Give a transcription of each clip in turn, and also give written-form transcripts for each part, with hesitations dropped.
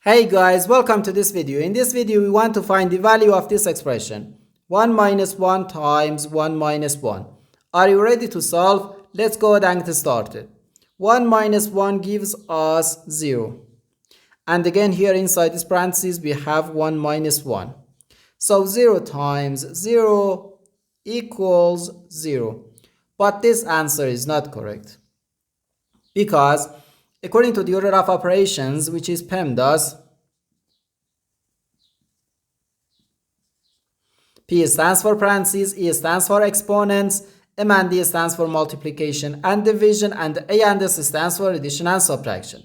Hey guys, welcome to this video. In this video, we want to find the value of this expression. 1 minus 1 times 1 minus 1. Are you ready to solve? Let's go ahead and get started. 1 minus 1 gives us 0. And again, here inside this parentheses, we have 1 minus 1. So 0 times 0 equals 0. But this answer is not correct. Because according to the order of operations, which is PEMDAS, P stands for parentheses, E stands for exponents, M and D stands for multiplication and division, and A and S stands for addition and subtraction.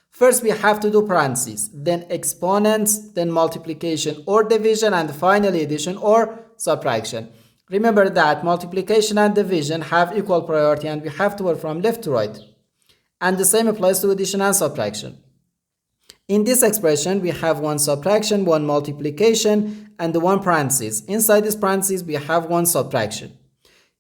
First we have to do parentheses, then exponents, then multiplication or division, and finally addition or subtraction. Remember that multiplication and division have equal priority and we have to work from left to right. And the same applies to addition and subtraction. In this expression, we have one subtraction, one multiplication, and the one parentheses. Inside this parentheses, we have one subtraction.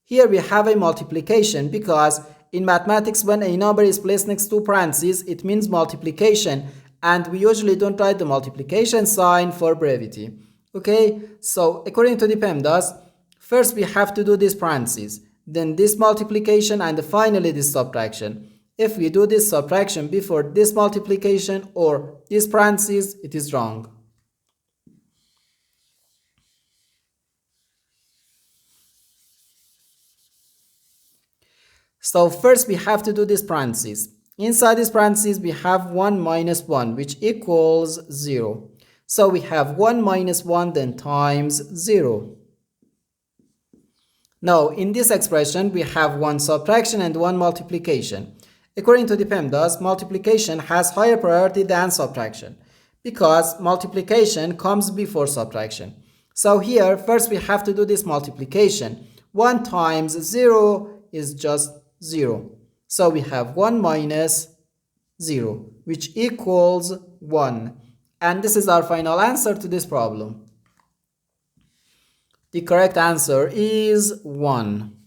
Here we have a multiplication because in mathematics, when a number is placed next to parentheses, it means multiplication, and we usually don't write the multiplication sign for brevity. Okay, so according to the PEMDAS, first we have to do this parentheses, then this multiplication, and finally this subtraction. If we do this subtraction before this multiplication or this parentheses, it is wrong. So first we have to do this parentheses. Inside this parentheses, we have 1 minus 1, which equals 0. So we have 1 minus 1 then times 0. Now in this expression, we have one subtraction and one multiplication. According to the PEMDAS, multiplication has higher priority than subtraction because multiplication comes before subtraction. So here, first we have to do this multiplication. 1 times 0 is just 0. So we have 1 minus 0, which equals 1. And this is our final answer to this problem. The correct answer is 1.